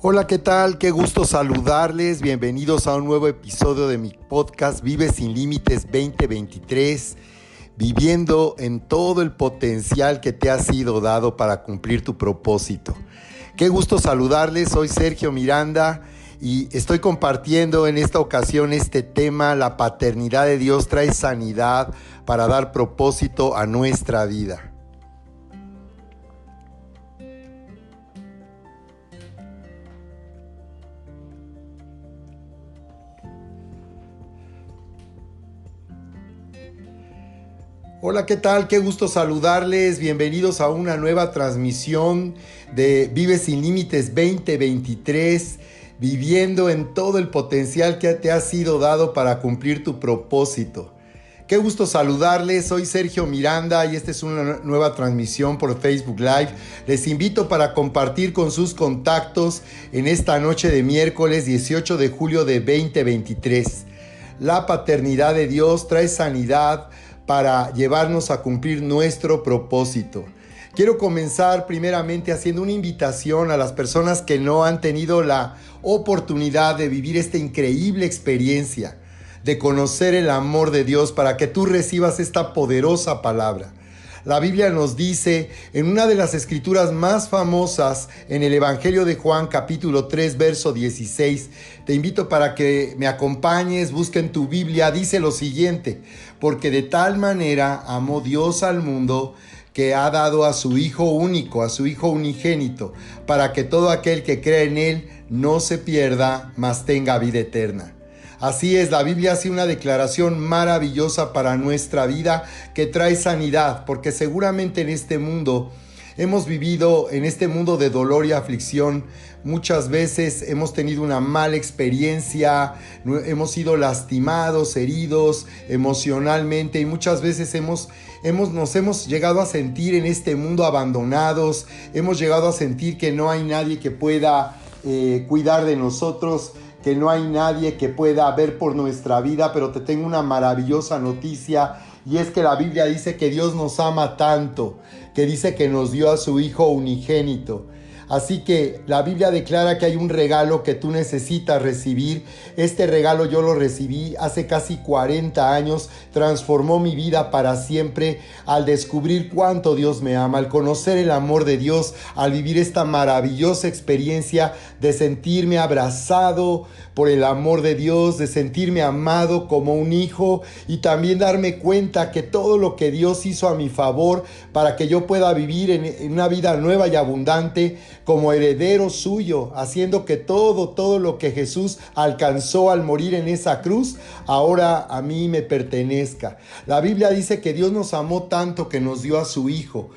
Hola, ¿qué tal? Qué gusto saludarles. Bienvenidos a un nuevo episodio de mi podcast Vive sin Límites 2023, viviendo en todo el potencial que te ha sido dado para cumplir tu propósito. Qué gusto saludarles. Soy Sergio Miranda y estoy compartiendo en esta ocasión este tema: la paternidad de Dios trae sanidad para dar propósito a nuestra vida. Hola, ¿qué tal? Qué gusto saludarles. Bienvenidos a una nueva transmisión de Vive sin Límites 2023, viviendo en todo el potencial que te ha sido dado para cumplir tu propósito. Qué gusto saludarles. Soy Sergio Miranda y esta es una nueva transmisión por Facebook Live. Les invito para compartir con sus contactos en esta noche de miércoles 18 de julio de 2023. La paternidad de Dios trae sanidad para llevarnos a cumplir nuestro propósito. Quiero comenzar primeramente haciendo una invitación a las personas que no han tenido la oportunidad de vivir esta increíble experiencia, de conocer el amor de Dios, para que tú recibas esta poderosa palabra. La Biblia nos dice en una de las escrituras más famosas, en el Evangelio de Juan, capítulo 3, verso 16. Te invito para que me acompañes, busca en tu Biblia, dice lo siguiente: porque de tal manera amó Dios al mundo, que ha dado a su Hijo único, a su Hijo unigénito, para que todo aquel que crea en Él no se pierda, mas tenga vida eterna. Así es, la Biblia hace una declaración maravillosa para nuestra vida que trae sanidad, porque seguramente en este mundo hemos vivido, en este mundo de dolor y aflicción, muchas veces hemos tenido una mala experiencia, hemos sido lastimados, heridos emocionalmente, y muchas veces nos hemos llegado a sentir en este mundo abandonados, hemos llegado a sentir que no hay nadie que pueda cuidar de nosotros, que no hay nadie que pueda ver por nuestra vida. Pero te tengo una maravillosa noticia, y es que la Biblia dice que Dios nos ama tanto, que dice que nos dio a su Hijo unigénito. Así que la Biblia declara que hay un regalo que tú necesitas recibir. Este regalo yo lo recibí hace casi 40 años, transformó mi vida para siempre al descubrir cuánto Dios me ama, al conocer el amor de Dios, al vivir esta maravillosa experiencia de sentirme abrazado por el amor de Dios, de sentirme amado como un hijo, y también darme cuenta que todo lo que Dios hizo a mi favor para que yo pueda vivir en una vida nueva y abundante como heredero suyo, haciendo que todo lo que Jesús alcanzó al morir en esa cruz, ahora a mí me pertenezca. La Biblia dice que Dios nos amó tanto que nos dio a su Hijo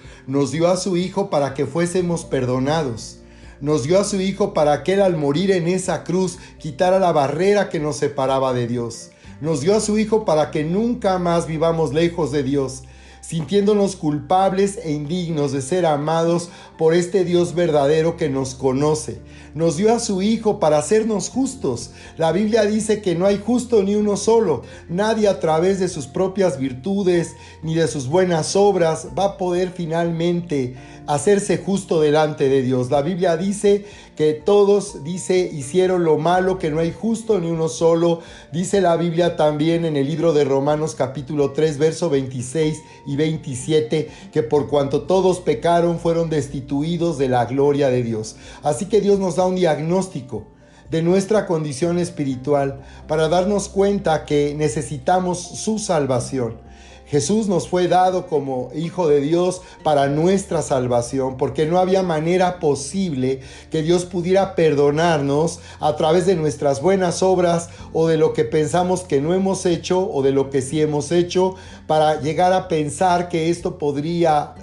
para que fuésemos perdonados. Nos dio a su Hijo para que Él, al morir en esa cruz, quitara la barrera que nos separaba de Dios. Nos dio a su Hijo para que nunca más vivamos lejos de Dios, sintiéndonos culpables e indignos de ser amados por este Dios verdadero que nos conoce. Nos dio a su Hijo para hacernos justos. La Biblia dice que no hay justo ni uno solo. Nadie a través de sus propias virtudes ni de sus buenas obras va a poder finalmente hacerse justo delante de Dios. La Biblia dice que todos, hicieron lo malo, que no hay justo ni uno solo. Dice la Biblia también en el libro de Romanos capítulo 3, verso 26 y 27, que por cuanto todos pecaron fueron destituidos de la gloria de Dios. Así que Dios nos da un diagnóstico de nuestra condición espiritual para darnos cuenta que necesitamos su salvación. Jesús nos fue dado como Hijo de Dios para nuestra salvación, porque no había manera posible que Dios pudiera perdonarnos a través de nuestras buenas obras, o de lo que pensamos que no hemos hecho, o de lo que sí hemos hecho, para llegar a pensar que esto podría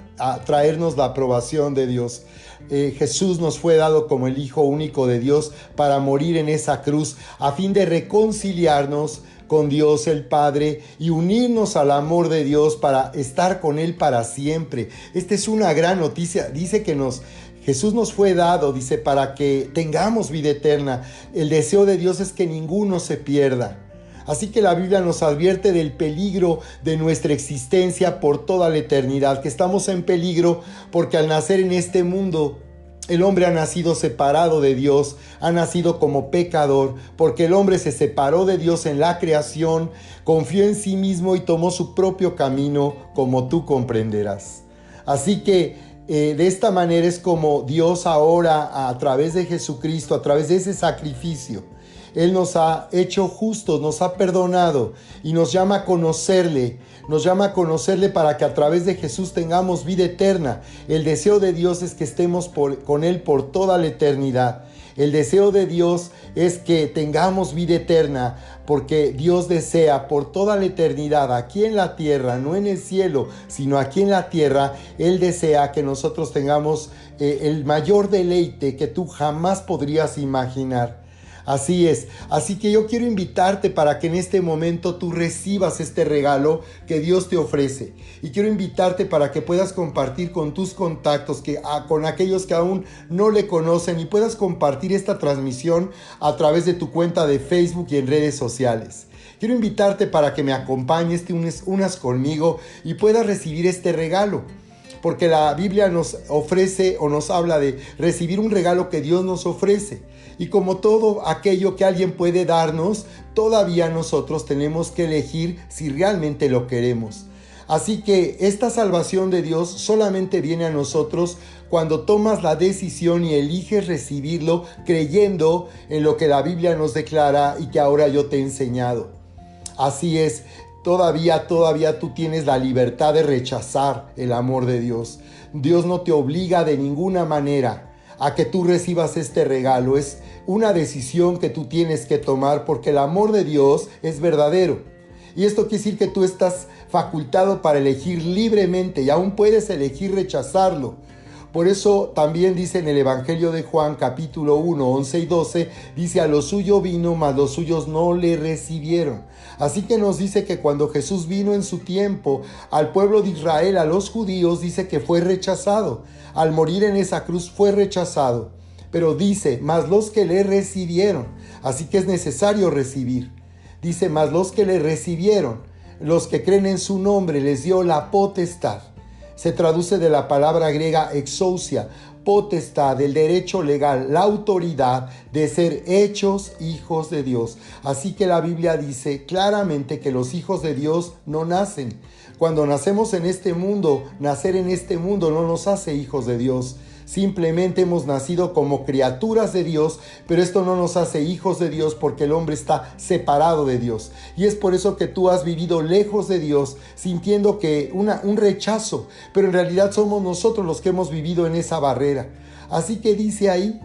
traernos la aprobación de Dios. Jesús nos fue dado como el Hijo único de Dios para morir en esa cruz, a fin de reconciliarnos con Dios el Padre y unirnos al amor de Dios para estar con Él para siempre. Esta es una gran noticia. Dice que Jesús nos fue dado, dice, para que tengamos vida eterna. El deseo de Dios es que ninguno se pierda. Así que la Biblia nos advierte del peligro de nuestra existencia por toda la eternidad, que estamos en peligro porque al nacer en este mundo El hombre ha nacido separado de Dios, ha nacido como pecador, porque el hombre se separó de Dios en la creación, confió en sí mismo y tomó su propio camino, como tú comprenderás. Así que de esta manera es como Dios ahora, a través de Jesucristo, a través de ese sacrificio, Él nos ha hecho justos, nos ha perdonado y nos llama a conocerle. Nos llama a conocerle para que a través de Jesús tengamos vida eterna. El deseo de Dios es que estemos con Él por toda la eternidad. El deseo de Dios es que tengamos vida eterna, porque Dios desea por toda la eternidad, aquí en la tierra, no en el cielo, sino aquí en la tierra. Él desea que nosotros tengamos el mayor deleite que tú jamás podrías imaginar. Así es, así que yo quiero invitarte para que en este momento tú recibas este regalo que Dios te ofrece. Y quiero invitarte para que puedas compartir con tus contactos, con aquellos que aún no le conocen, y puedas compartir esta transmisión a través de tu cuenta de Facebook y en redes sociales. Quiero invitarte para que me acompañes, te unas conmigo y puedas recibir este regalo. Porque la Biblia nos ofrece o nos habla de recibir un regalo que Dios nos ofrece. Y como todo aquello que alguien puede darnos, todavía nosotros tenemos que elegir si realmente lo queremos. Así que esta salvación de Dios solamente viene a nosotros cuando tomas la decisión y eliges recibirlo creyendo en lo que la Biblia nos declara y que ahora yo te he enseñado. Así es. Todavía tú tienes la libertad de rechazar el amor de Dios. Dios no te obliga de ninguna manera a que tú recibas este regalo. Es una decisión que tú tienes que tomar porque el amor de Dios es verdadero. Y esto quiere decir que tú estás facultado para elegir libremente y aún puedes elegir rechazarlo. Por eso también dice en el Evangelio de Juan capítulo 1, 11 y 12, dice: a lo suyo vino, mas los suyos no le recibieron. Así que nos dice que cuando Jesús vino en su tiempo al pueblo de Israel, a los judíos, dice que fue rechazado. Al morir en esa cruz fue rechazado. Pero dice, mas los que le recibieron. Así que es necesario recibir. Dice, mas los que le recibieron, los que creen en su nombre, les dio la potestad. Se traduce de la palabra griega exousia, potestad, el derecho legal, la autoridad de ser hechos hijos de Dios. Así que la Biblia dice claramente que los hijos de Dios no nacen. Cuando nacemos en este mundo, nacer en este mundo no nos hace hijos de Dios. Simplemente hemos nacido como criaturas de Dios, pero esto no nos hace hijos de Dios porque el hombre está separado de Dios. Y es por eso que tú has vivido lejos de Dios, sintiendo que un rechazo, pero en realidad somos nosotros los que hemos vivido en esa barrera. Así que dice ahí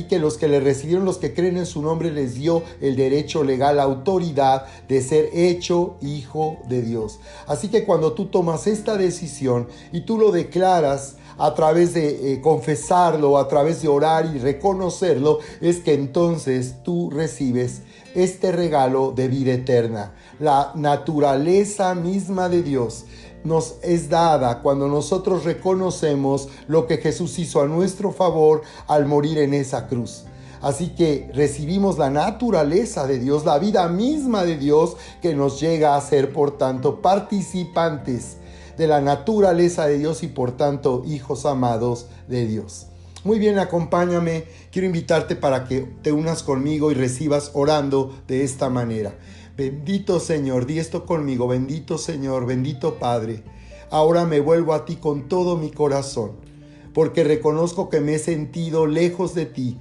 que los que le recibieron, los que creen en su nombre, les dio el derecho legal, la autoridad de ser hecho hijo de Dios. Así que cuando tú tomas esta decisión y tú lo declaras, a través de confesarlo, a través de orar y reconocerlo, es que entonces tú recibes este regalo de vida eterna. La naturaleza misma de Dios nos es dada cuando nosotros reconocemos lo que Jesús hizo a nuestro favor al morir en esa cruz. Así que recibimos la naturaleza de Dios, la vida misma de Dios, que nos llega a ser, por tanto, participantes de la naturaleza de Dios y por tanto hijos amados de Dios. Muy bien, acompáñame. Quiero invitarte para que te unas conmigo y recibas orando de esta manera. Bendito Señor, di esto conmigo. Bendito Señor, bendito Padre. Ahora me vuelvo a ti con todo mi corazón, porque reconozco que me he sentido lejos de ti.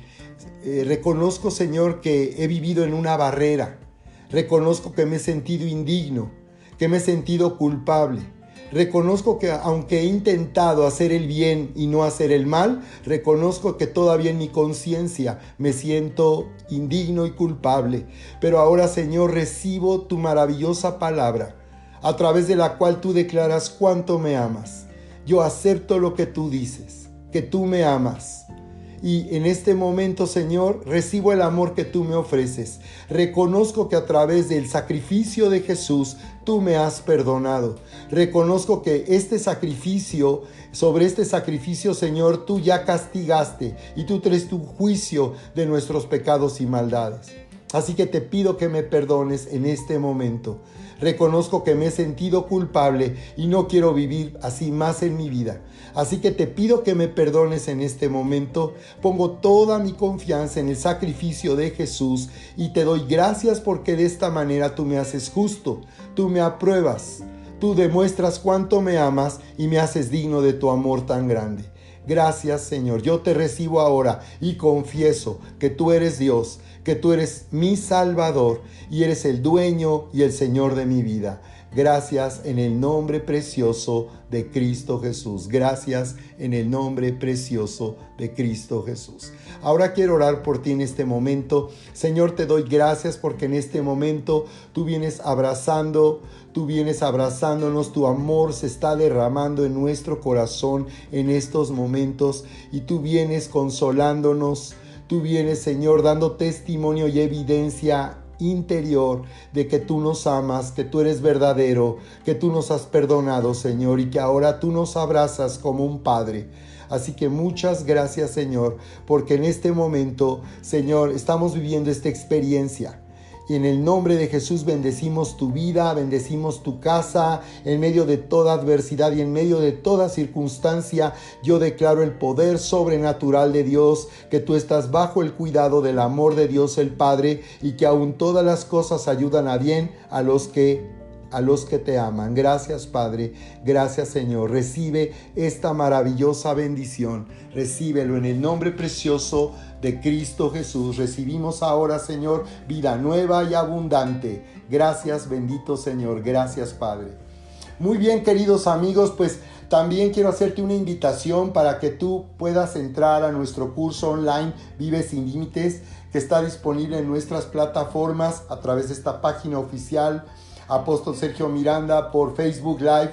Reconozco, Señor, que he vivido en una barrera. Reconozco que me he sentido indigno, que me he sentido culpable. Reconozco que aunque he intentado hacer el bien y no hacer el mal, reconozco que todavía en mi conciencia me siento indigno y culpable. Pero ahora, Señor, recibo tu maravillosa palabra, a través de la cual tú declaras cuánto me amas. Yo acepto lo que tú dices, que tú me amas. Y en este momento, Señor, recibo el amor que tú me ofreces. Reconozco que a través del sacrificio de Jesús, tú me has perdonado. Reconozco que sobre este sacrificio, Señor, tú ya castigaste y tú traes tu juicio de nuestros pecados y maldades. Así que te pido que me perdones en este momento. Reconozco que me he sentido culpable y no quiero vivir así más en mi vida. Así que te pido que me perdones en este momento. Pongo toda mi confianza en el sacrificio de Jesús y te doy gracias porque de esta manera tú me haces justo, tú me apruebas, tú demuestras cuánto me amas y me haces digno de tu amor tan grande. Gracias, Señor. Yo te recibo ahora y confieso que tú eres Dios, que tú eres mi Salvador y eres el dueño y el Señor de mi vida. Gracias en el nombre precioso de Cristo Jesús. Gracias en el nombre precioso de Cristo Jesús. Ahora quiero orar por ti en este momento. Señor, te doy gracias porque en este momento tú vienes abrazándonos, tu amor se está derramando en nuestro corazón en estos momentos y tú vienes consolándonos. Tú vienes, Señor, dando testimonio y evidencia interior de que tú nos amas, que tú eres verdadero, que tú nos has perdonado, Señor, y que ahora tú nos abrazas como un padre. Así que muchas gracias, Señor, porque en este momento, Señor, estamos viviendo esta experiencia. Y en el nombre de Jesús bendecimos tu vida, bendecimos tu casa, en medio de toda adversidad y en medio de toda circunstancia. Yo declaro el poder sobrenatural de Dios, que tú estás bajo el cuidado del amor de Dios el Padre y que aún todas las cosas ayudan a bien a los que te aman. Gracias, Padre. Gracias, Señor. Recibe esta maravillosa bendición. Recíbelo en el nombre precioso de Cristo Jesús. Recibimos ahora, Señor, vida nueva y abundante. Gracias, bendito Señor. Gracias, Padre. Muy bien, queridos amigos, pues también quiero hacerte una invitación para que tú puedas entrar a nuestro curso online Vive Sin Límites, que está disponible en nuestras plataformas a través de esta página oficial Apóstol Sergio Miranda, por Facebook Live.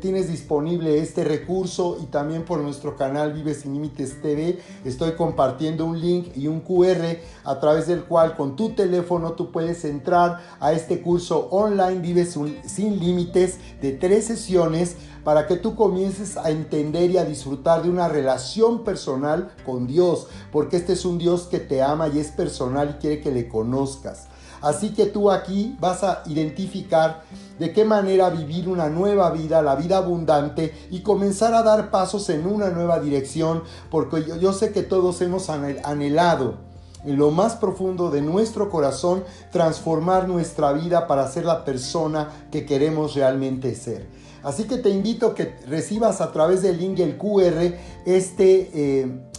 Tienes disponible este recurso y también por nuestro canal Vive Sin Límites TV. Estoy compartiendo un link y un QR a través del cual con tu teléfono tú puedes entrar a este curso online Vive Sin Límites de 3 sesiones para que tú comiences a entender y a disfrutar de una relación personal con Dios, porque este es un Dios que te ama y es personal y quiere que le conozcas. Así que tú aquí vas a identificar de qué manera vivir una nueva vida, la vida abundante, y comenzar a dar pasos en una nueva dirección, porque yo sé que todos hemos anhelado en lo más profundo de nuestro corazón transformar nuestra vida para ser la persona que queremos realmente ser. Así que te invito a que recibas a través del link y el QR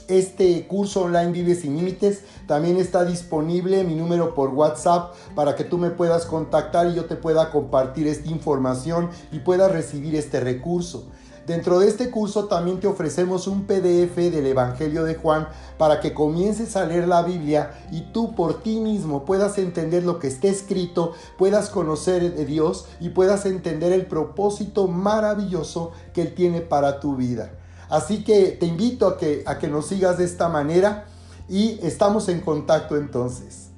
este curso online Vive Sin Límites. También está disponible mi número por WhatsApp para que tú me puedas contactar y yo te pueda compartir esta información y puedas recibir este recurso. Dentro de este curso también te ofrecemos un PDF del Evangelio de Juan para que comiences a leer la Biblia y tú por ti mismo puedas entender lo que está escrito, puedas conocer de Dios y puedas entender el propósito maravilloso que Él tiene para tu vida. Así que te invito a que nos sigas de esta manera y estamos en contacto entonces.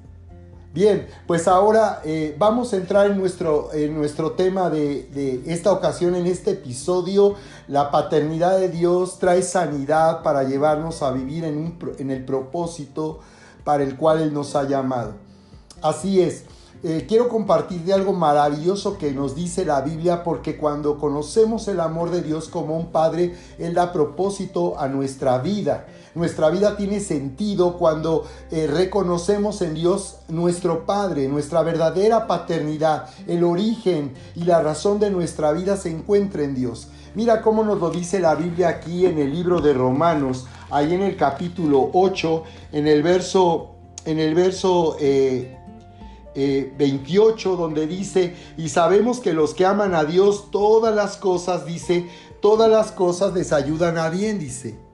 Bien, pues ahora vamos a entrar en nuestro tema de esta ocasión, en este episodio. La paternidad de Dios trae sanidad para llevarnos a vivir en el propósito para el cual Él nos ha llamado. Así es. Quiero compartir de algo maravilloso que nos dice la Biblia, porque cuando conocemos el amor de Dios como un Padre, Él da propósito a nuestra vida. Nuestra vida tiene sentido cuando reconocemos en Dios nuestro Padre, nuestra verdadera paternidad, el origen y la razón de nuestra vida se encuentra en Dios. Mira cómo nos lo dice la Biblia aquí en el libro de Romanos, ahí en el capítulo 8, en el verso 28, donde dice: y sabemos que los que aman a Dios, todas las cosas les ayudan a bien, dice.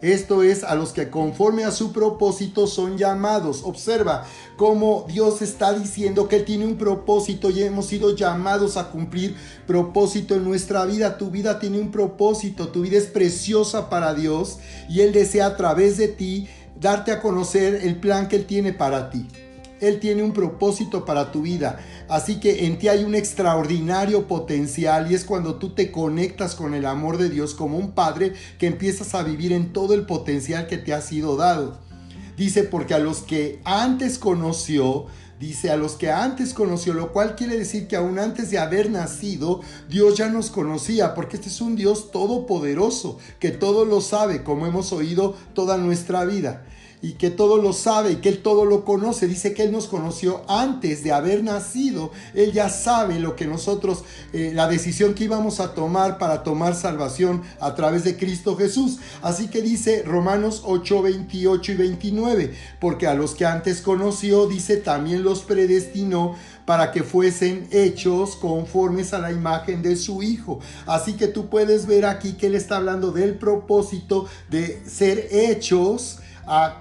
Esto es, a los que conforme a su propósito son llamados. Observa cómo Dios está diciendo que Él tiene un propósito y hemos sido llamados a cumplir propósito en nuestra vida. Tu vida tiene un propósito, tu vida es preciosa para Dios y Él desea a través de ti darte a conocer el plan que Él tiene para ti. Él tiene un propósito para tu vida, así que en ti hay un extraordinario potencial y es cuando tú te conectas con el amor de Dios como un padre que empiezas a vivir en todo el potencial que te ha sido dado. Dice, porque a los que antes conoció, Dice, a los que antes conoció, lo cual quiere decir que aún antes de haber nacido, Dios ya nos conocía, porque este es un Dios todopoderoso, que todo lo sabe, como hemos oído toda nuestra vida, y que todo lo sabe y que Él todo lo conoce. Dice que Él nos conoció antes de haber nacido. Él ya sabe lo que nosotros, la decisión que íbamos a tomar para tomar salvación a través de Cristo Jesús. Así que dice Romanos 8, 28 y 29, porque a los que antes conoció, dice, también los predestinó para que fuesen hechos conformes a la imagen de su Hijo. Así que tú puedes ver aquí que Él está hablando del propósito de ser hechos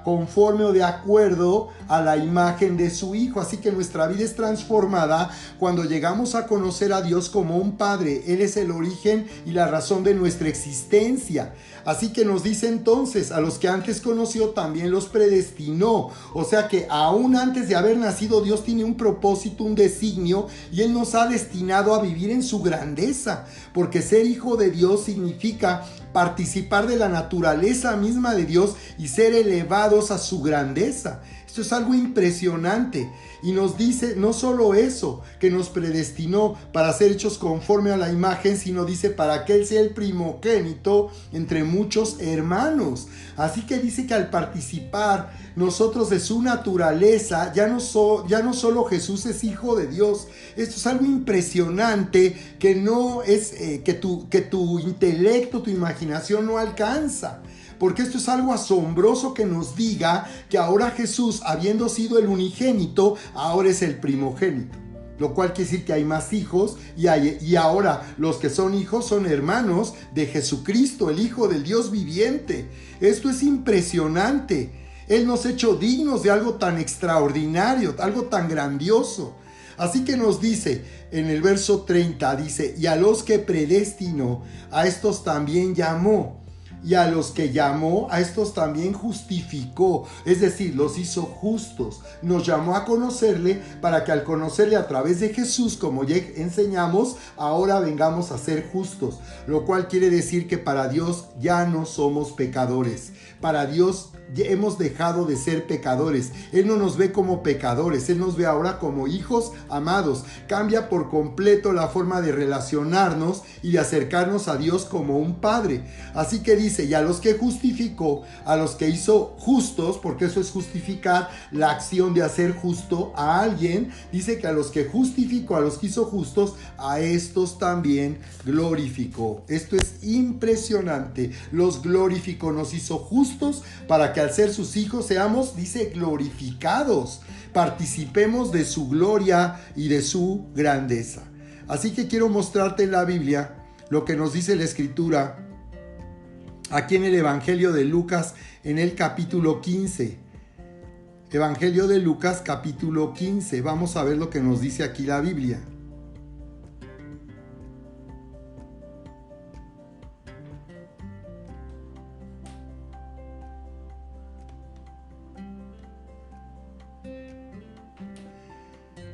conforme o de acuerdo a la imagen de su Hijo. Así que nuestra vida es transformada cuando llegamos a conocer a Dios como un Padre. Él es el origen y la razón de nuestra existencia. Así que nos dice entonces, a los que antes conoció también los predestinó. O sea que aún antes de haber nacido, Dios tiene un propósito, un designio, y Él nos ha destinado a vivir en su grandeza, porque ser hijo de Dios significa participar de la naturaleza misma de Dios y ser elevados a su grandeza. Esto es algo impresionante. Y nos dice no solo eso, que nos predestinó para ser hechos conforme a la imagen, sino dice para que Él sea el primogénito entre muchos hermanos. Así que dice que al participar nosotros de su naturaleza, ya no solo Jesús es hijo de Dios. Esto es algo impresionante que no es que tu intelecto, tu imaginación no alcanza. Porque esto es algo asombroso que nos diga que ahora Jesús, habiendo sido el unigénito, ahora es el primogénito. Lo cual quiere decir que hay más hijos y ahora los que son hijos son hermanos de Jesucristo, el Hijo del Dios viviente. Esto es impresionante. Él nos ha hecho dignos de algo tan extraordinario, algo tan grandioso. Así que nos dice en el verso 30, dice, y a los que predestinó, a estos también llamó. Y a los que llamó, a estos también justificó, es decir, los hizo justos. Nos llamó a conocerle para que al conocerle a través de Jesús, como ya enseñamos, ahora vengamos a ser justos. Lo cual quiere decir que para Dios ya no somos pecadores. Para Dios ya hemos dejado de ser pecadores. Él no nos ve como pecadores, Él nos ve ahora como hijos amados. Cambia por completo la forma de relacionarnos y de acercarnos a Dios como un padre. Así que dice, y a los que justificó, a los que hizo justos, porque eso es justificar, la acción de hacer justo a alguien, dice que a los que justificó, a los que hizo justos, a estos también glorificó. Esto es impresionante. Los glorificó, nos hizo justos para que al ser sus hijos seamos, dice, glorificados. Participemos de su gloria y de su grandeza. Así que quiero mostrarte en la Biblia lo que nos dice la Escritura aquí en el Evangelio de Lucas, en el capítulo 15. Evangelio de Lucas, capítulo 15. Vamos a ver lo que nos dice aquí la Biblia.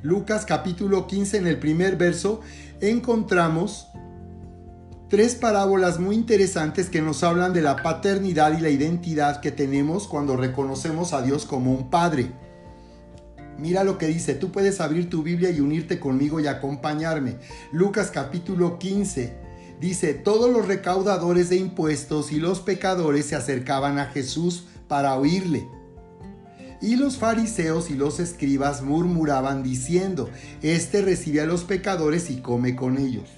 Lucas capítulo 15, en el primer verso, encontramos tres parábolas muy interesantes que nos hablan de la paternidad y la identidad que tenemos cuando reconocemos a Dios como un Padre. Mira lo que dice, tú puedes abrir tu Biblia y unirte conmigo y acompañarme. Lucas capítulo 15 dice, todos los recaudadores de impuestos y los pecadores se acercaban a Jesús para oírle. Y los fariseos y los escribas murmuraban diciendo, este recibe a los pecadores y come con ellos.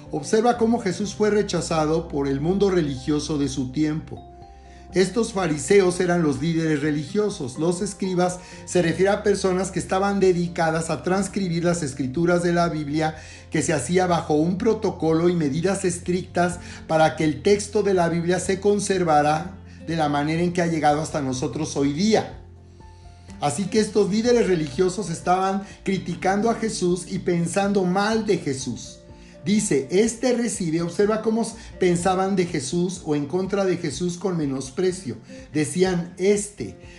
Observa cómo Jesús fue rechazado por el mundo religioso de su tiempo. Estos fariseos eran los líderes religiosos. Los escribas se refiere a personas que estaban dedicadas a transcribir las escrituras de la Biblia, que se hacía bajo un protocolo y medidas estrictas para que el texto de la Biblia se conservara de la manera en que ha llegado hasta nosotros hoy día. Así que estos líderes religiosos estaban criticando a Jesús y pensando mal de Jesús. Dice, este recibe, observa cómo pensaban de Jesús o en contra de Jesús con menosprecio. Decían,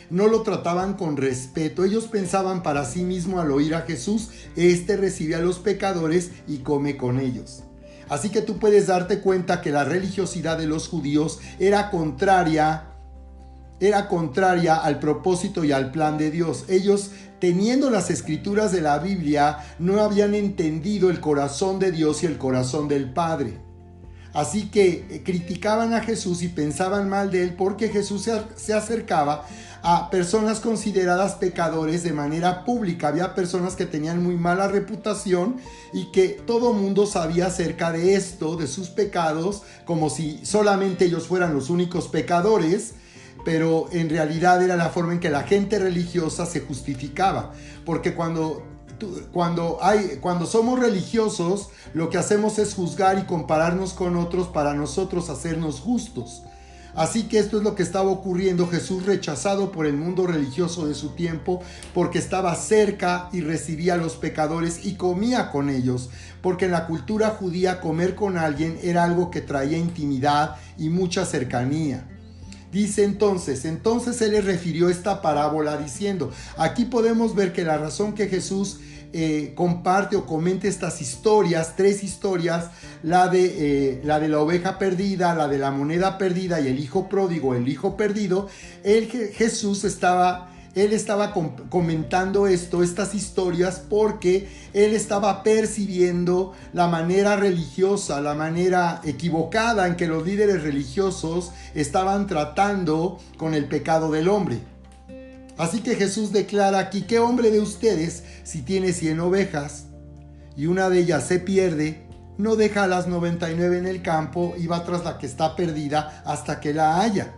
no lo trataban con respeto. Ellos pensaban para sí mismo al oír a Jesús, recibe a los pecadores y come con ellos. Así que tú puedes darte cuenta que la religiosidad de los judíos era contraria al propósito y al plan de Dios. Ellos teniendo las escrituras de la Biblia, no habían entendido el corazón de Dios y el corazón del Padre. Así que criticaban a Jesús y pensaban mal de él porque Jesús se acercaba a personas consideradas pecadores de manera pública. Había personas que tenían muy mala reputación y que todo mundo sabía acerca de esto, de sus pecados, como si solamente ellos fueran los únicos pecadores, pero en realidad era la forma en que la gente religiosa se justificaba, porque cuando somos religiosos, lo que hacemos es juzgar y compararnos con otros para nosotros hacernos justos. Así que esto es lo que estaba ocurriendo. Jesús, rechazado por el mundo religioso de su tiempo, porque estaba cerca y recibía a los pecadores y comía con ellos, porque en la cultura judía comer con alguien era algo que traía intimidad y mucha cercanía. Dice entonces él les refirió esta parábola diciendo, aquí podemos ver que la razón que Jesús comparte o comenta estas historias, 3 historias, la de la oveja perdida, la de la moneda perdida y el hijo pródigo, el hijo perdido, Jesús estaba comentando estas historias porque él estaba percibiendo la manera religiosa, la manera equivocada en que los líderes religiosos estaban tratando con el pecado del hombre. Así que Jesús declara aquí, ¿qué hombre de ustedes, si tiene 100 ovejas y una de ellas se pierde, no deja a las 99 en el campo y va tras la que está perdida hasta que la haya?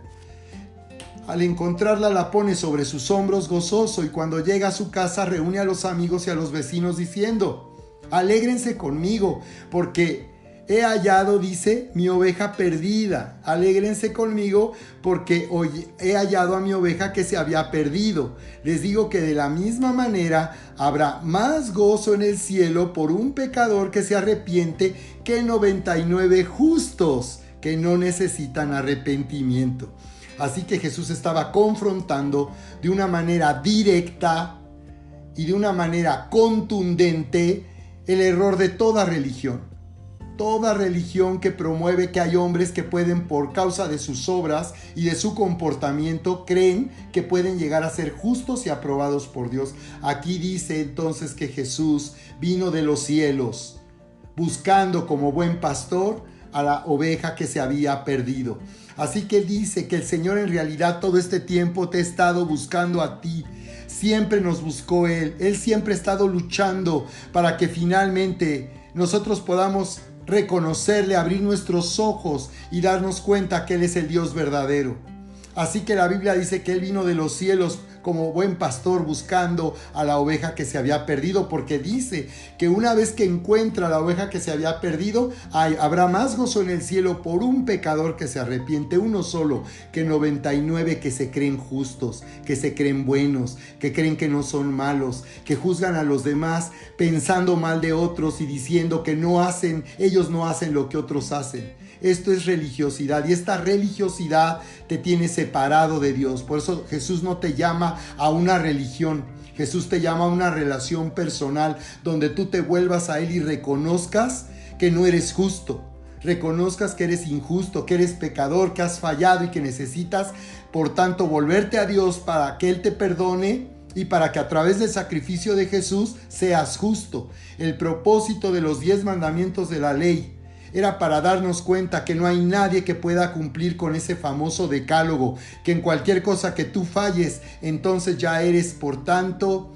Al encontrarla la pone sobre sus hombros gozoso y cuando llega a su casa reúne a los amigos y a los vecinos diciendo, alégrense conmigo porque he hallado, dice, mi oveja perdida. Alégrense conmigo porque hoy he hallado a mi oveja que se había perdido. Les digo que de la misma manera habrá más gozo en el cielo por un pecador que se arrepiente que 99 justos que no necesitan arrepentimiento. Así que Jesús estaba confrontando de una manera directa y de una manera contundente el error de toda religión. Toda religión que promueve que hay hombres que pueden, por causa de sus obras y de su comportamiento, creen que pueden llegar a ser justos y aprobados por Dios. Aquí dice entonces que Jesús vino de los cielos, buscando como buen pastor a la oveja que se había perdido. Así que dice que el Señor en realidad todo este tiempo te ha estado buscando a ti. Siempre nos buscó Él. Él siempre ha estado luchando para que finalmente nosotros podamos reconocerle, abrir nuestros ojos y darnos cuenta que Él es el Dios verdadero. Así que la Biblia dice que Él vino de los cielos como buen pastor buscando a la oveja que se había perdido, porque dice que una vez que encuentra a la oveja que se había perdido, habrá más gozo en el cielo por un pecador que se arrepiente, uno solo, que 99 que se creen justos, que se creen buenos, que creen que no son malos, que juzgan a los demás pensando mal de otros y diciendo que ellos no hacen lo que otros hacen. Esto es religiosidad y esta religiosidad te tiene separado de Dios. Por eso Jesús no te llama a una religión. Jesús te llama a una relación personal donde tú te vuelvas a Él y reconozcas que no eres justo. Reconozcas que eres injusto, que eres pecador, que has fallado y que necesitas, por tanto, volverte a Dios para que Él te perdone y para que a través del sacrificio de Jesús seas justo. El propósito de los 10 mandamientos de la ley era para darnos cuenta que no hay nadie que pueda cumplir con ese famoso decálogo, que en cualquier cosa que tú falles, entonces ya eres por tanto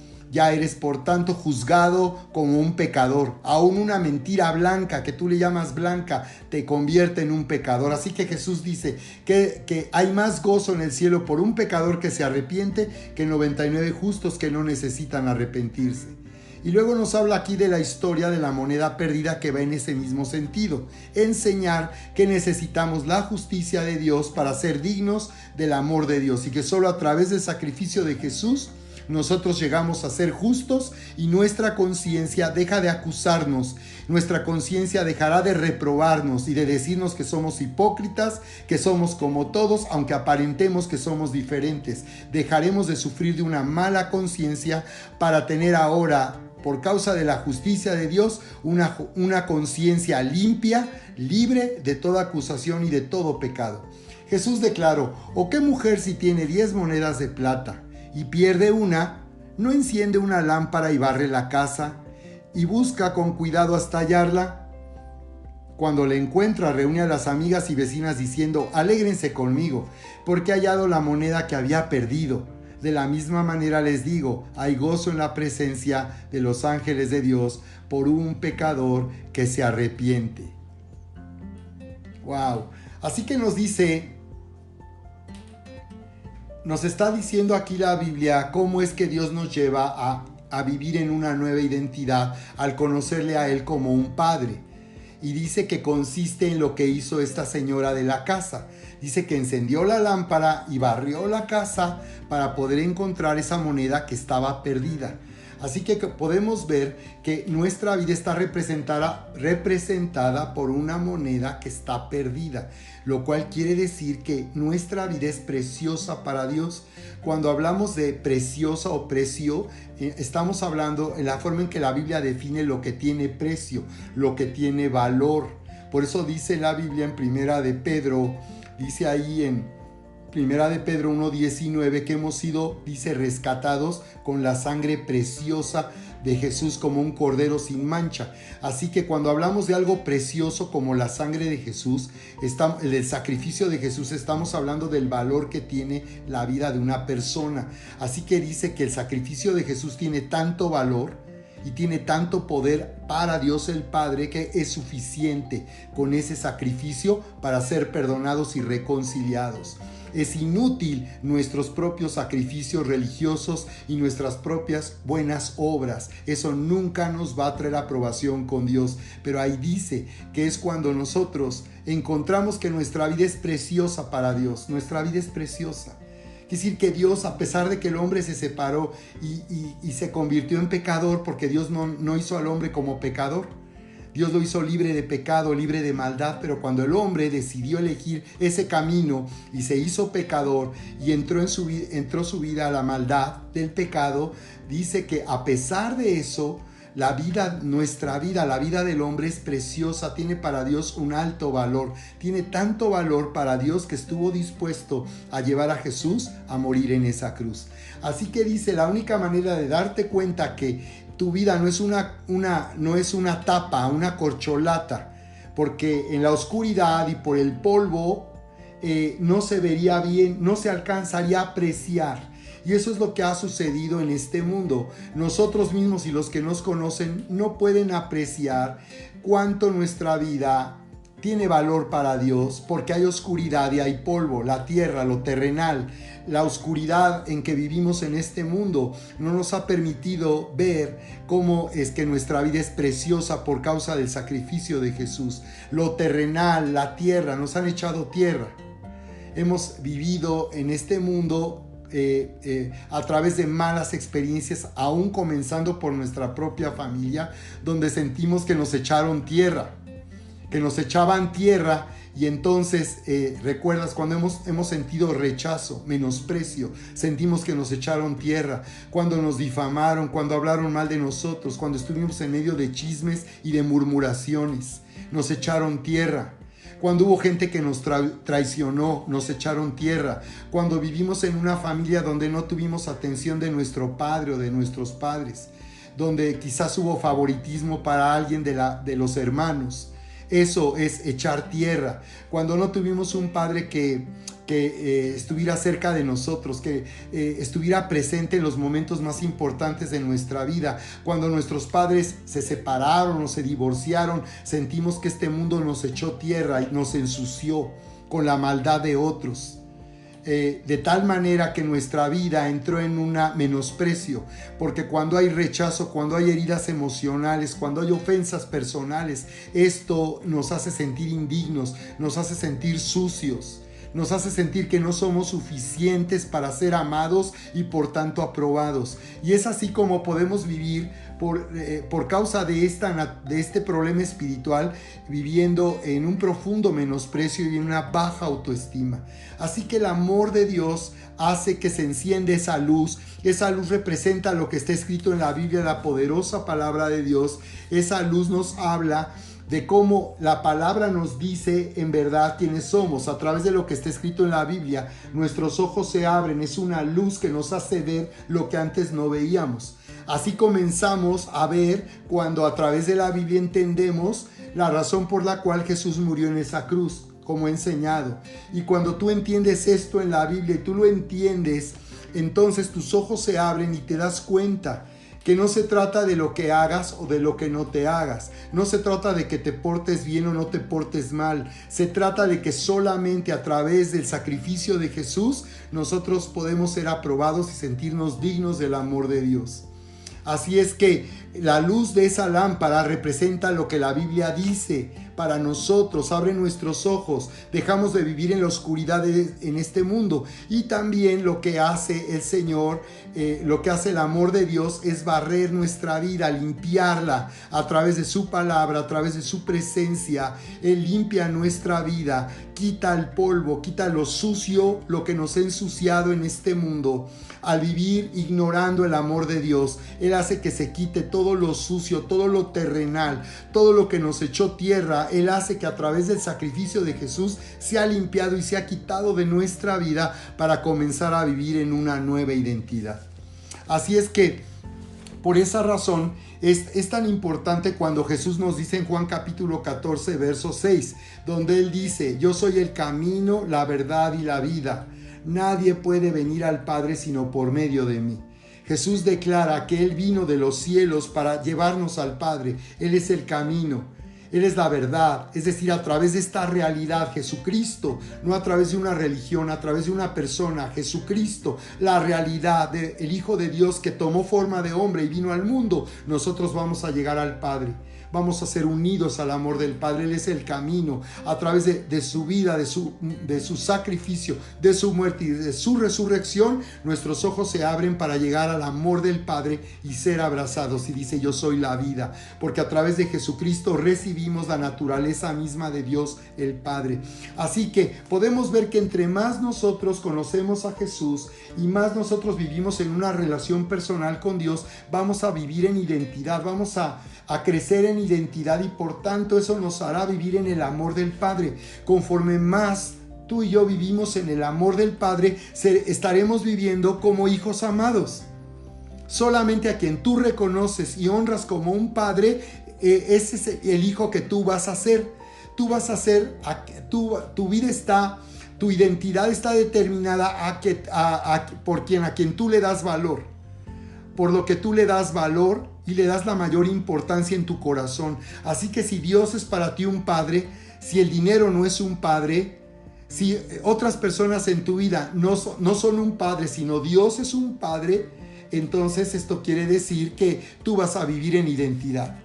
juzgado como un pecador. Aún una mentira blanca que tú le llamas blanca te convierte en un pecador. Así que Jesús dice que hay más gozo en el cielo por un pecador que se arrepiente que 99 justos que no necesitan arrepentirse. Y luego nos habla aquí de la historia de la moneda perdida que va en ese mismo sentido. Enseñar que necesitamos la justicia de Dios para ser dignos del amor de Dios y que solo a través del sacrificio de Jesús nosotros llegamos a ser justos y nuestra conciencia deja de acusarnos, nuestra conciencia dejará de reprobarnos y de decirnos que somos hipócritas, que somos como todos, aunque aparentemos que somos diferentes. Dejaremos de sufrir de una mala conciencia para tener ahora, por causa de la justicia de Dios, una conciencia limpia, libre de toda acusación y de todo pecado. Jesús declaró, ¿o qué mujer si tiene 10 monedas de plata y pierde una, ¿No enciende una lámpara y barre la casa y busca con cuidado hasta hallarla? Cuando le encuentra, reúne a las amigas y vecinas diciendo: alégrense conmigo, porque he hallado la moneda que había perdido. De la misma manera les digo, hay gozo en la presencia de los ángeles de Dios por un pecador que se arrepiente. Wow. Así que nos está diciendo aquí la Biblia cómo es que Dios nos lleva a vivir en una nueva identidad al conocerle a Él como un Padre. Y dice que consiste en lo que hizo esta señora de la casa. Dice que encendió la lámpara y barrió la casa para poder encontrar esa moneda que estaba perdida. Así que podemos ver que nuestra vida está representada por una moneda que está perdida, lo cual quiere decir que nuestra vida es preciosa para Dios. Cuando hablamos de preciosa o precio, estamos hablando en la forma en que la Biblia define lo que tiene precio, lo que tiene valor. Por eso dice la Biblia en Primera de Pedro, dice ahí en Primera de Pedro 1:19 que hemos sido, dice, rescatados con la sangre preciosa de Jesús como un cordero sin mancha. Así que cuando hablamos de algo precioso como la sangre de Jesús, del sacrificio de Jesús, estamos hablando del valor que tiene la vida de una persona. Así que dice que el sacrificio de Jesús tiene tanto valor y tiene tanto poder para Dios el Padre que es suficiente con ese sacrificio para ser perdonados y reconciliados. Es inútil nuestros propios sacrificios religiosos y nuestras propias buenas obras. Eso nunca nos va a traer aprobación con Dios. Pero ahí dice que es cuando nosotros encontramos que nuestra vida es preciosa para Dios. Nuestra vida es preciosa. Quiere decir que Dios, a pesar de que el hombre se separó y se convirtió en pecador, porque Dios no hizo al hombre como pecador, Dios lo hizo libre de pecado, libre de maldad, pero cuando el hombre decidió elegir ese camino y se hizo pecador y entró su vida a la maldad del pecado, dice que a pesar de eso, nuestra vida, la vida del hombre es preciosa, tiene para Dios un alto valor, tiene tanto valor para Dios que estuvo dispuesto a llevar a Jesús a morir en esa cruz. Así que dice, la única manera de darte cuenta que tu vida no es una tapa, una corcholata, porque en la oscuridad y por el polvo no se vería bien, no se alcanzaría a apreciar. Y eso es lo que ha sucedido en este mundo. Nosotros mismos y los que nos conocen no pueden apreciar cuánto nuestra vida tiene valor para Dios, porque hay oscuridad y hay polvo, la tierra, lo terrenal. La oscuridad en que vivimos en este mundo no nos ha permitido ver cómo es que nuestra vida es preciosa por causa del sacrificio de Jesús. Lo terrenal, la tierra, nos han echado tierra. Hemos vivido en este mundo a través de malas experiencias, aún comenzando por nuestra propia familia, donde sentimos que nos echaron tierra, que nos echaban tierra. Y entonces recuerdas cuando hemos sentido rechazo, menosprecio, sentimos que nos echaron tierra, cuando nos difamaron, cuando hablaron mal de nosotros, cuando estuvimos en medio de chismes y de murmuraciones, nos echaron tierra. Cuando hubo gente que nos traicionó, nos echaron tierra. Cuando vivimos en una familia donde no tuvimos atención de nuestro padre o de nuestros padres, donde quizás hubo favoritismo para alguien de los hermanos. Eso es echar tierra. Cuando no tuvimos un padre que estuviera cerca de nosotros, que estuviera presente en los momentos más importantes de nuestra vida. Cuando nuestros padres se separaron o se divorciaron, sentimos que este mundo nos echó tierra y nos ensució con la maldad de otros. De tal manera que nuestra vida entró en un menosprecio, porque cuando hay rechazo, cuando hay heridas emocionales, cuando hay ofensas personales, esto nos hace sentir indignos, nos hace sentir sucios, nos hace sentir que no somos suficientes para ser amados y por tanto aprobados. Y es así como podemos vivir por causa de este problema espiritual, viviendo en un profundo menosprecio y en una baja autoestima. Así que el amor de Dios hace que se encienda esa luz. Esa luz representa lo que está escrito en la Biblia, la poderosa palabra de Dios. Esa luz nos habla de cómo la palabra nos dice en verdad quiénes somos. A través de lo que está escrito en la Biblia, nuestros ojos se abren, es una luz que nos hace ver lo que antes no veíamos. Así comenzamos a ver cuando a través de la Biblia entendemos la razón por la cual Jesús murió en esa cruz, como he enseñado. Y cuando tú entiendes esto en la Biblia y tú lo entiendes, entonces tus ojos se abren y te das cuenta que no se trata de lo que hagas o de lo que no te hagas. No se trata de que te portes bien o no te portes mal. Se trata de que solamente a través del sacrificio de Jesús nosotros podemos ser aprobados y sentirnos dignos del amor de Dios. Así es que la luz de esa lámpara representa lo que la Biblia dice para nosotros, abre nuestros ojos, dejamos de vivir en la oscuridad en este mundo. Y también lo que hace el Señor, lo que hace el amor de Dios es barrer nuestra vida, limpiarla a través de su palabra, a través de su presencia. Él limpia nuestra vida, quita el polvo, quita lo sucio, lo que nos ha ensuciado en este mundo. Al vivir ignorando el amor de Dios, Él hace que se quite todo lo sucio, todo lo terrenal, todo lo que nos echó tierra. Él hace que a través del sacrificio de Jesús se ha limpiado y se ha quitado de nuestra vida para comenzar a vivir en una nueva identidad. Así es que, por esa razón, es tan importante cuando Jesús nos dice en Juan capítulo 14, verso 6, donde Él dice: yo soy el camino, la verdad y la vida. Nadie puede venir al Padre sino por medio de mí. Jesús declara que Él vino de los cielos para llevarnos al Padre. Él es el camino. Él es la verdad, es decir, a través de esta realidad, Jesucristo, no a través de una religión, a través de una persona, Jesucristo, la realidad del Hijo de Dios que tomó forma de hombre y vino al mundo, nosotros vamos a llegar al Padre. Vamos a ser unidos al amor del Padre. Él es el camino. A través de su vida, de su sacrificio, de su muerte y de su resurrección, nuestros ojos se abren para llegar al amor del Padre y ser abrazados. Y dice: yo soy la vida, porque a través de Jesucristo recibimos la naturaleza misma de Dios el Padre. Así que podemos ver que entre más nosotros conocemos a Jesús y más nosotros vivimos en una relación personal con Dios, vamos a vivir en identidad, vamos a crecer en identidad, y por tanto eso nos hará vivir en el amor del Padre. Conforme más tú y yo vivimos en el amor del Padre, estaremos viviendo como hijos amados. Solamente a quien tú reconoces y honras como un padre, ese es el hijo que tú vas a ser. Tú vas a ser, tu vida está, tu identidad está determinada por a quien tú le das valor. Por lo que tú le das valor y le das la mayor importancia en tu corazón. Así que si Dios es para ti un padre, si el dinero no es un padre, si otras personas en tu vida no son un padre, sino Dios es un padre, entonces esto quiere decir que tú vas a vivir en identidad.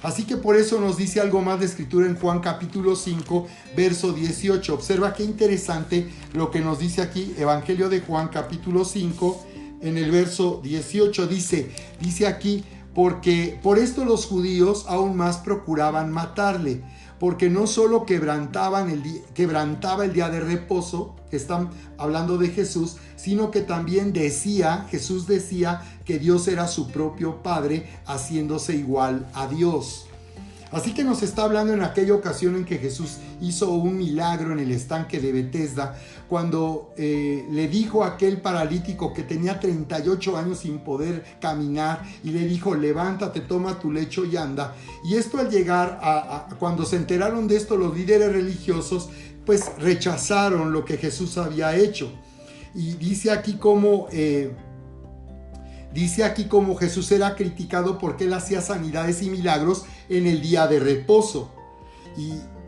Así que por eso nos dice algo más de escritura en Juan capítulo 5, verso 18. Observa qué interesante lo que nos dice aquí, Evangelio de Juan capítulo 5, en el verso 18 dice aquí: porque por esto los judíos aún más procuraban matarle, porque no solo quebrantaba el día de reposo, que están hablando de Jesús, sino que también Jesús decía que Dios era su propio Padre, haciéndose igual a Dios. Así que nos está hablando en aquella ocasión en que Jesús hizo un milagro en el estanque de Betesda, cuando le dijo a aquel paralítico que tenía 38 años sin poder caminar, y le dijo: levántate, toma tu lecho y anda. Y esto, al llegar cuando se enteraron de esto, los líderes religiosos pues rechazaron lo que Jesús había hecho. Y dice aquí como Jesús era criticado porque él hacía sanidades y milagros en el día de reposo.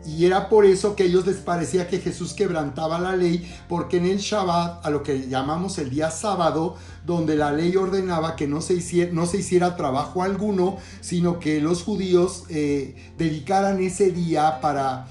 Y era por eso que a ellos les parecía que Jesús quebrantaba la ley, porque en el Shabbat, a lo que llamamos el día sábado, donde la ley ordenaba que no se hiciera trabajo alguno, sino que los judíos dedicaran ese día para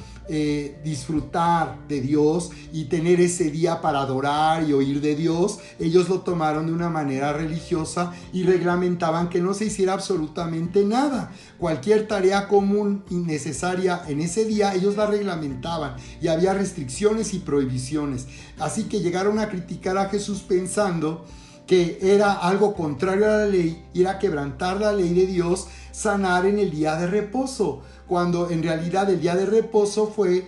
disfrutar de Dios y tener ese día para adorar y oír de Dios, ellos lo tomaron de una manera religiosa y reglamentaban que no se hiciera absolutamente nada. Cualquier tarea común y necesaria en ese día, ellos la reglamentaban, y había restricciones y prohibiciones. Así que llegaron a criticar a Jesús pensando que era algo contrario a la ley, y era quebrantar la ley de Dios, sanar en el día de reposo, cuando en realidad el día de reposo fue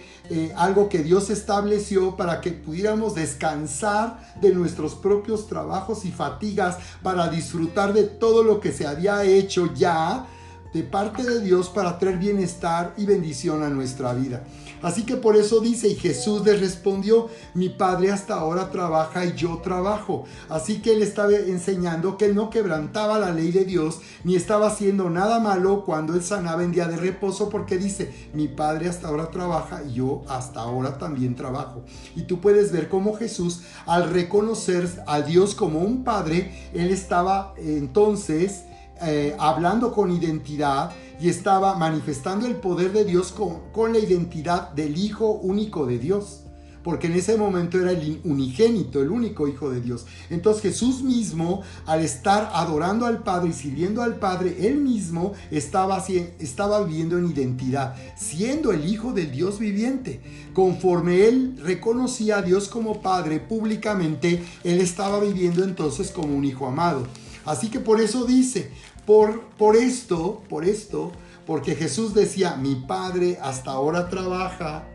algo que Dios estableció para que pudiéramos descansar de nuestros propios trabajos y fatigas, para disfrutar de todo lo que se había hecho ya de parte de Dios para traer bienestar y bendición a nuestra vida. Así que por eso dice, y Jesús les respondió, mi Padre hasta ahora trabaja y yo trabajo. Así que él estaba enseñando que él no quebrantaba la ley de Dios, ni estaba haciendo nada malo cuando él sanaba en día de reposo, porque dice, mi Padre hasta ahora trabaja y yo hasta ahora también trabajo. Y tú puedes ver cómo Jesús, al reconocer a Dios como un Padre, él estaba entonces hablando con identidad y estaba manifestando el poder de Dios con la identidad del Hijo único de Dios, porque en ese momento era el unigénito, el único Hijo de Dios. Entonces Jesús mismo, al estar adorando al Padre y sirviendo al Padre, él mismo estaba viviendo en identidad, siendo el Hijo del Dios viviente. Conforme él reconocía a Dios como Padre públicamente, él estaba viviendo entonces como un Hijo amado. Así que por eso dice, porque Jesús decía, mi Padre hasta ahora trabaja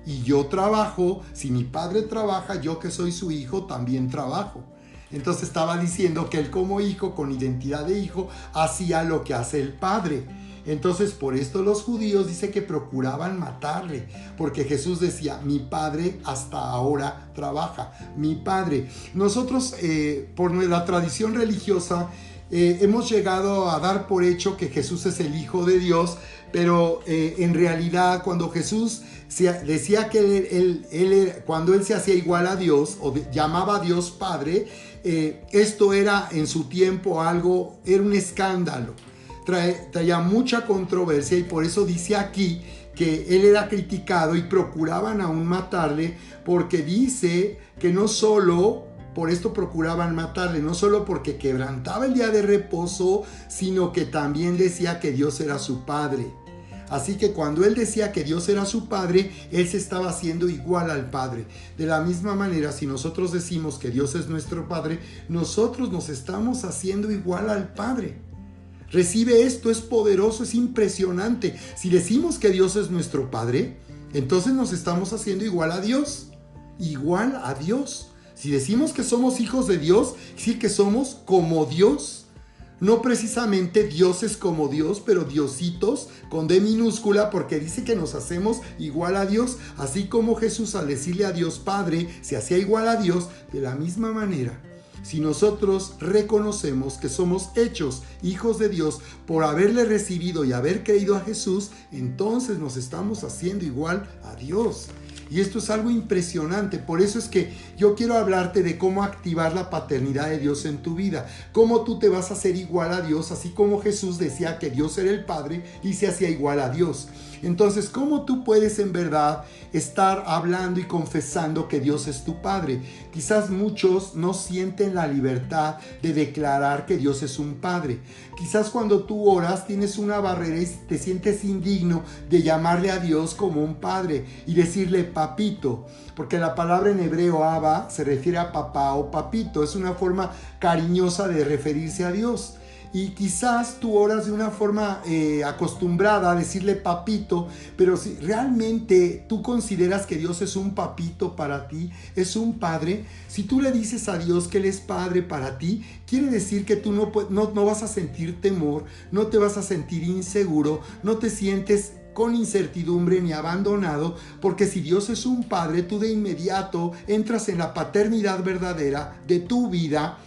y yo trabajo. Si mi Padre trabaja, yo que soy su hijo también trabajo. Entonces estaba diciendo que él como hijo, con identidad de hijo, hacía lo que hace el Padre. Entonces por esto los judíos dice que procuraban matarle, porque Jesús decía, mi Padre hasta ahora trabaja, mi Padre. Nosotros por nuestra tradición religiosa hemos llegado a dar por hecho que Jesús es el Hijo de Dios, pero en realidad cuando Jesús decía que cuando él se hacía igual a Dios o llamaba a Dios Padre, esto era en su tiempo era un escándalo. Traía mucha controversia, y por eso dice aquí que él era criticado y procuraban aún matarle, porque dice que no solo por esto procuraban matarle, no solo porque quebrantaba el día de reposo, sino que también decía que Dios era su Padre. Así que cuando él decía que Dios era su Padre, él se estaba haciendo igual al Padre. De la misma manera, si nosotros decimos que Dios es nuestro Padre, nosotros nos estamos haciendo igual al Padre. Recibe esto, es poderoso, es impresionante. Si decimos que Dios es nuestro Padre, entonces nos estamos haciendo igual a Dios. Igual a Dios. Si decimos que somos hijos de Dios, sí que somos como Dios. No precisamente dioses como Dios, pero diositos con D minúscula, porque dice que nos hacemos igual a Dios. Así como Jesús, al decirle a Dios Padre, se hacía igual a Dios. De la misma manera, si nosotros reconocemos que somos hechos hijos de Dios por haberle recibido y haber creído a Jesús, entonces nos estamos haciendo igual a Dios. Y esto es algo impresionante. Por eso es que yo quiero hablarte de cómo activar la paternidad de Dios en tu vida. Cómo tú te vas a hacer igual a Dios, así como Jesús decía que Dios era el Padre y se hacía igual a Dios. Entonces, ¿cómo tú puedes en verdad estar hablando y confesando que Dios es tu Padre? Quizás muchos no sienten la libertad de declarar que Dios es un Padre. Quizás cuando tú oras tienes una barrera y te sientes indigno de llamarle a Dios como un Padre y decirle papito, porque la palabra en hebreo Abba se refiere a papá o papito. Es una forma cariñosa de referirse a Dios. Y quizás tú oras de una forma acostumbrada a decirle papito, pero si realmente tú consideras que Dios es un papito para ti, es un padre, si tú le dices a Dios que Él es padre para ti, quiere decir que tú no vas a sentir temor, no te vas a sentir inseguro, no te sientes con incertidumbre ni abandonado, porque si Dios es un padre, tú de inmediato entras en la paternidad verdadera de tu vida.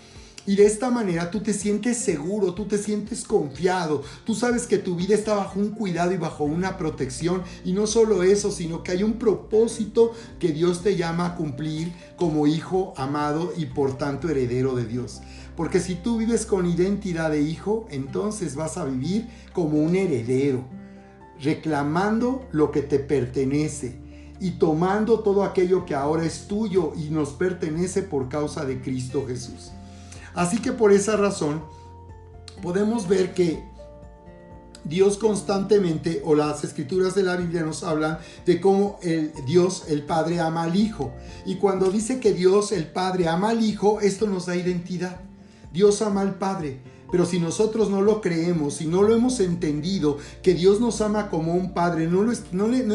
Y de esta manera tú te sientes seguro, tú te sientes confiado, tú sabes que tu vida está bajo un cuidado y bajo una protección. Y no solo eso, sino que hay un propósito que Dios te llama a cumplir como hijo amado y por tanto heredero de Dios. Porque si tú vives con identidad de hijo, entonces vas a vivir como un heredero, reclamando lo que te pertenece y tomando todo aquello que ahora es tuyo y nos pertenece por causa de Cristo Jesús. Así que por esa razón podemos ver que Dios constantemente, o las escrituras de la Biblia nos hablan de cómo Dios, el Padre, ama al Hijo. Y cuando dice que Dios, el Padre, ama al Hijo, esto nos da identidad. Dios ama al Padre. Pero si nosotros no lo creemos, si no lo hemos entendido, que Dios nos ama como un Padre, no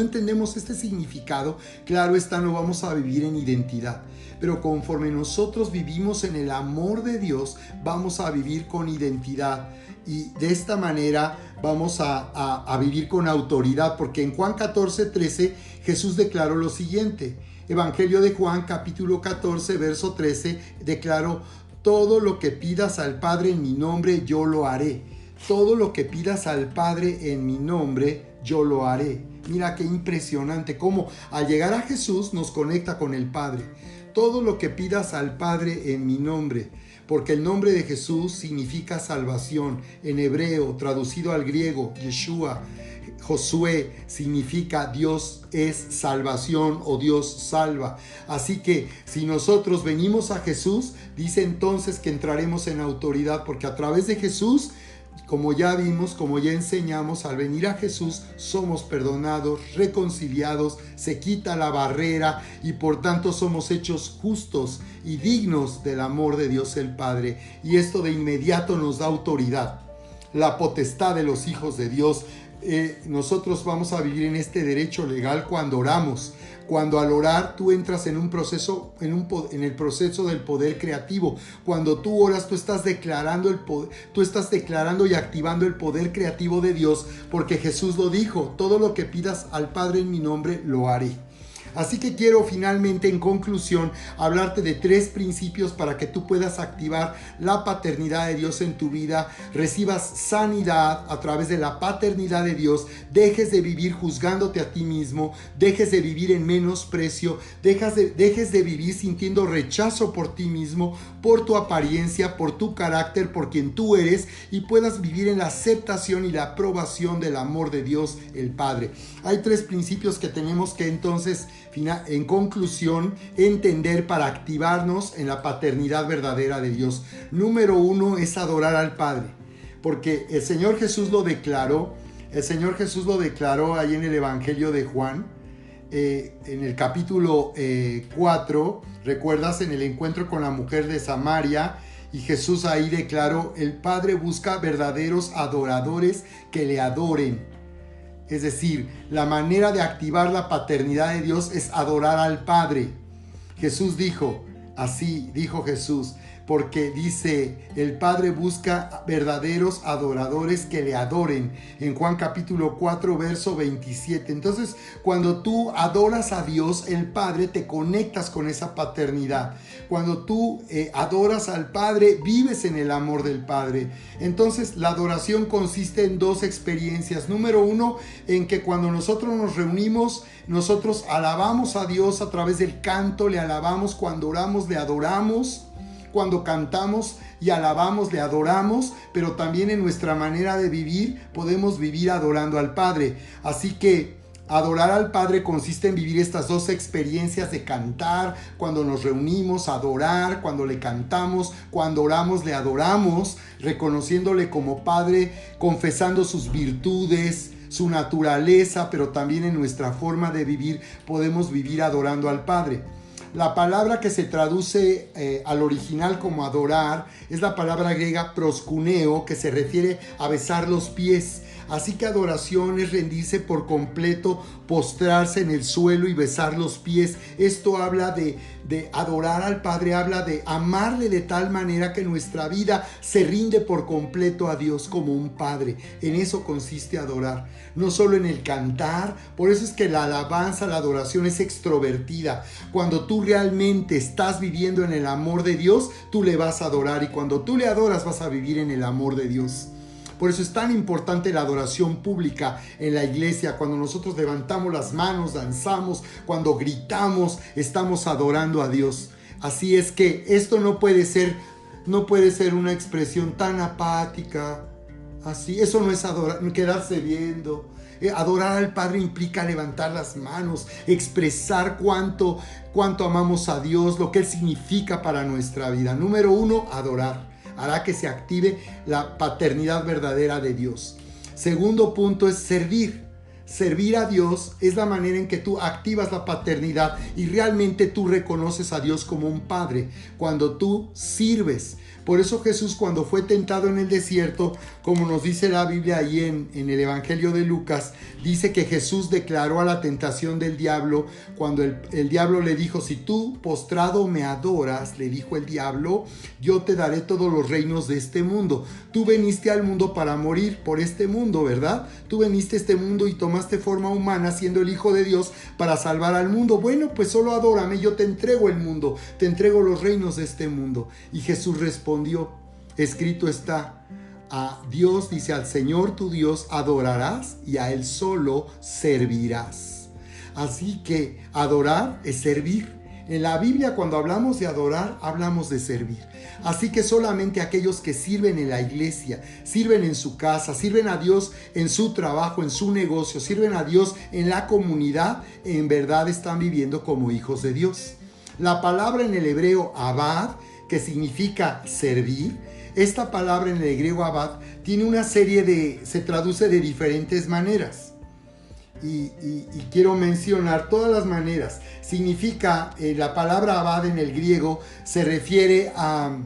entendemos este significado, claro está, no vamos a vivir en identidad. Pero conforme nosotros vivimos en el amor de Dios, vamos a vivir con identidad. Y de esta manera vamos a vivir con autoridad, porque en Juan 14:13 Jesús declaró lo siguiente. Evangelio de Juan, capítulo 14, verso 13, declaró: todo lo que pidas al Padre en mi nombre, yo lo haré. Todo lo que pidas al Padre en mi nombre, yo lo haré. Mira qué impresionante cómo al llegar a Jesús nos conecta con el Padre. Todo lo que pidas al Padre en mi nombre, porque el nombre de Jesús significa salvación. En hebreo, traducido al griego, Yeshua, Josué, significa Dios es salvación o Dios salva. Así que si nosotros venimos a Jesús, dice entonces que entraremos en autoridad, porque a través de Jesús, como ya vimos, como ya enseñamos, al venir a Jesús somos perdonados, reconciliados, se quita la barrera y por tanto somos hechos justos y dignos del amor de Dios el Padre. Y esto de inmediato nos da autoridad, la potestad de los hijos de Dios. Nosotros vamos a vivir en este derecho legal cuando oramos. Cuando al orar tú entras en un proceso, en el proceso del poder creativo. Cuando tú oras, tú estás declarando el poder, tú estás declarando y activando el poder creativo de Dios, porque Jesús lo dijo: todo lo que pidas al Padre en mi nombre, lo haré. Así que quiero finalmente, en conclusión, hablarte de 3 principios para que tú puedas activar la paternidad de Dios en tu vida, recibas sanidad a través de la paternidad de Dios, dejes de vivir juzgándote a ti mismo, dejes de vivir en menosprecio, dejes de vivir sintiendo rechazo por ti mismo, por tu apariencia, por tu carácter, por quien tú eres, y puedas vivir en la aceptación y la aprobación del amor de Dios el Padre. Hay 3 principios que tenemos que entonces, en conclusión, entender para activarnos en la paternidad verdadera de Dios. Número 1 es adorar al Padre, porque el Señor Jesús lo declaró. El Señor Jesús lo declaró ahí en el Evangelio de Juan, en el capítulo 4, recuerdas, en el encuentro con la mujer de Samaria, y Jesús ahí declaró: el Padre busca verdaderos adoradores que le adoren. Es decir, la manera de activar la paternidad de Dios es adorar al Padre. Jesús dijo, así dijo Jesús, porque dice: el Padre busca verdaderos adoradores que le adoren, en Juan capítulo 4, verso 27. Entonces, cuando tú adoras a Dios, el Padre, te conectas con esa paternidad. Cuando tú adoras al Padre, vives en el amor del Padre. Entonces, la adoración consiste en 2 experiencias. Número 1, en que cuando nosotros nos reunimos, nosotros alabamos a Dios a través del canto, le alabamos. Cuando oramos, le adoramos. Cuando cantamos y alabamos, le adoramos, pero también en nuestra manera de vivir podemos vivir adorando al Padre. Así que adorar al Padre consiste en vivir estas 2 experiencias de cantar, cuando nos reunimos, adorar, cuando le cantamos, cuando oramos, le adoramos, reconociéndole como Padre, confesando sus virtudes, su naturaleza, pero también en nuestra forma de vivir podemos vivir adorando al Padre. La palabra que se traduce al original como adorar es la palabra griega proskuneo, que se refiere a besar los pies. Así que adoración es rendirse por completo, postrarse en el suelo y besar los pies. Esto habla de adorar al Padre, habla de amarle de tal manera que nuestra vida se rinde por completo a Dios como un Padre. En eso consiste adorar, no solo en el cantar. Por eso es que la alabanza, la adoración es extrovertida. Cuando tú realmente estás viviendo en el amor de Dios, tú le vas a adorar, y cuando tú le adoras vas a vivir en el amor de Dios. Por eso es tan importante la adoración pública en la iglesia. Cuando nosotros levantamos las manos, danzamos, cuando gritamos, estamos adorando a Dios. Así es que esto no puede ser una expresión tan apática. Así, eso no es adorar, quedarse viendo. Adorar al Padre implica levantar las manos, expresar cuánto amamos a Dios, lo que Él significa para nuestra vida. Número 1, adorar. Hará que se active la paternidad verdadera de Dios. Segundo punto es servir. Servir a Dios es la manera en que tú activas la paternidad y realmente tú reconoces a Dios como un Padre. Cuando tú sirves, Por eso Jesús, cuando fue tentado en el desierto, como nos dice la Biblia ahí en el Evangelio de Lucas, dice que Jesús declaró a la tentación del diablo, cuando el diablo le dijo: si tú postrado me adoras, le dijo el diablo, yo te daré todos los reinos de este mundo. Tú veniste al mundo para morir por este mundo, ¿verdad? Tú veniste a este mundo y tomaste forma humana siendo el Hijo de Dios para salvar al mundo. Bueno, pues solo adórame, yo te entrego el mundo, te entrego los reinos de este mundo. Y Jesús respondió: escrito está, a Dios, dice, al Señor tu Dios adorarás y a Él solo servirás. Así que adorar es servir. En la Biblia, cuando hablamos de adorar, hablamos de servir. Así que solamente aquellos que sirven en la iglesia, sirven en su casa, sirven a Dios en su trabajo, en su negocio, sirven a Dios en la comunidad, en verdad están viviendo como hijos de Dios. La palabra en el hebreo abad, que significa servir, esta palabra en el griego abad tiene una serie se traduce de diferentes maneras. Y quiero mencionar todas las maneras. Significa, la palabra abad en el griego se refiere a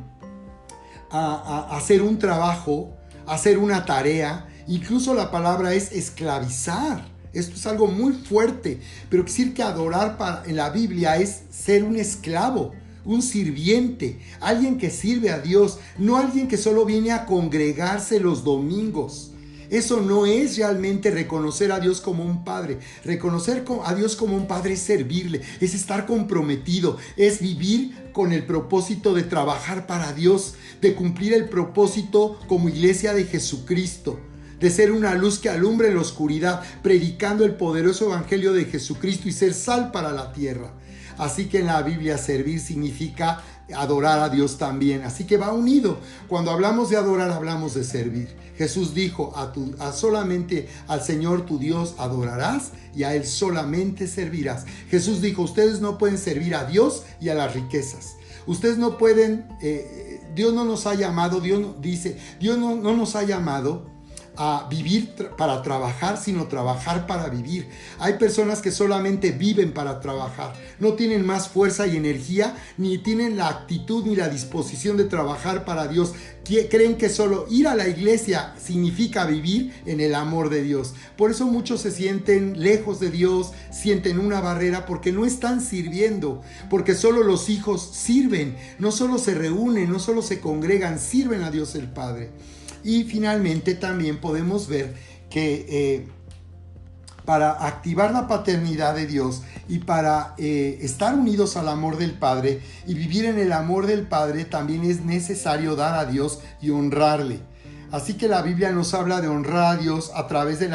hacer un trabajo, hacer una tarea. Incluso la palabra es esclavizar. Esto es algo muy fuerte, pero quiere decir que adorar en la Biblia es ser un esclavo, un sirviente, alguien que sirve a Dios, no alguien que solo viene a congregarse los domingos. Eso no es realmente reconocer a Dios como un padre. Reconocer a Dios como un padre es servirle, es estar comprometido, es vivir con el propósito de trabajar para Dios, de cumplir el propósito como iglesia de Jesucristo, de ser una luz que alumbre en la oscuridad, predicando el poderoso evangelio de Jesucristo y ser sal para la tierra. Así que en la Biblia servir significa adorar a Dios también. Así que va unido. Cuando hablamos de adorar, hablamos de servir. Jesús dijo, solamente al Señor tu Dios adorarás y a Él solamente servirás. Jesús dijo, ustedes no pueden servir a Dios y a las riquezas. Ustedes no pueden, Dios no nos ha llamado, Dios no nos ha llamado a vivir para trabajar, sino trabajar para vivir. Hay personas que solamente viven para trabajar, no tienen más fuerza y energía, ni tienen la actitud ni la disposición de trabajar para Dios. Creen que solo ir a la iglesia significa vivir en el amor de Dios. Por eso muchos se sienten lejos de Dios, sienten una barrera porque no están sirviendo, porque solo los hijos sirven, no solo se reúnen, no solo se congregan, sirven a Dios el Padre. Y finalmente también podemos ver que para activar la paternidad de Dios y para estar unidos al amor del Padre y vivir en el amor del Padre, también es necesario dar a Dios y honrarle. Así que la Biblia nos habla de honrar a Dios a través de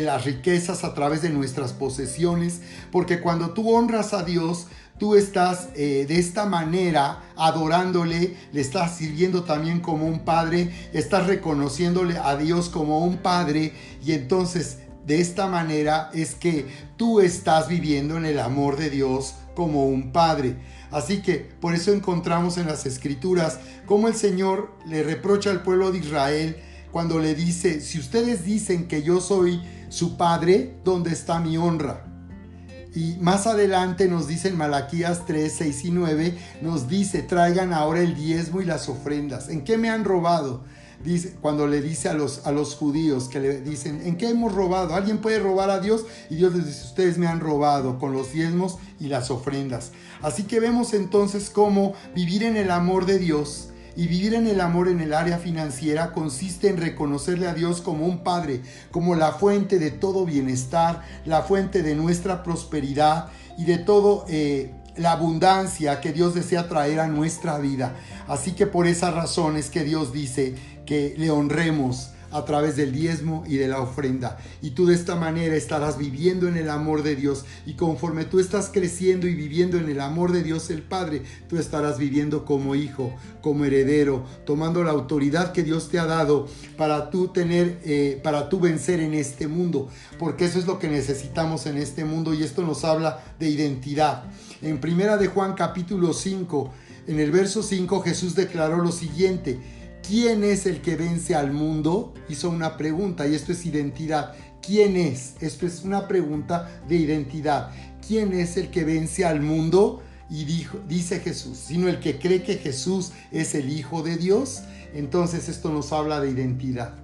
las riquezas, a través de nuestras posesiones, porque cuando tú honras a Dios, tú estás de esta manera adorándole, le estás sirviendo también como un padre, estás reconociéndole a Dios como un padre, y entonces de esta manera es que tú estás viviendo en el amor de Dios como un padre. Así que por eso encontramos en las Escrituras cómo el Señor le reprocha al pueblo de Israel cuando le dice, si ustedes dicen que yo soy su padre, ¿dónde está mi honra? Y más adelante nos dice en Malaquías 3, 6 y 9, nos dice, traigan ahora el diezmo y las ofrendas. ¿En qué me han robado? Dice, cuando le dice a los judíos que le dicen, ¿en qué hemos robado? ¿Alguien puede robar a Dios? Y Dios les dice, ustedes me han robado con los diezmos y las ofrendas. Así que vemos entonces cómo vivir en el amor de Dios y vivir en el amor en el área financiera consiste en reconocerle a Dios como un Padre, como la fuente de todo bienestar, la fuente de nuestra prosperidad y de todo la abundancia que Dios desea traer a nuestra vida. Así que por esa razón es que Dios dice que le honremos a través del diezmo y de la ofrenda. Y tú de esta manera estarás viviendo en el amor de Dios. Y conforme tú estás creciendo y viviendo en el amor de Dios el Padre, tú estarás viviendo como hijo, como heredero, tomando la autoridad que Dios te ha dado para tú vencer en este mundo. Porque eso es lo que necesitamos en este mundo, y esto nos habla de identidad. En 1 de Juan capítulo 5, en el verso 5, Jesús declaró lo siguiente: ¿quién es el que vence al mundo? Hizo una pregunta, y esto es identidad. ¿Quién es? Esto es una pregunta de identidad. ¿Quién es el que vence al mundo? Y dice Jesús, sino el que cree que Jesús es el Hijo de Dios. Entonces esto nos habla de identidad.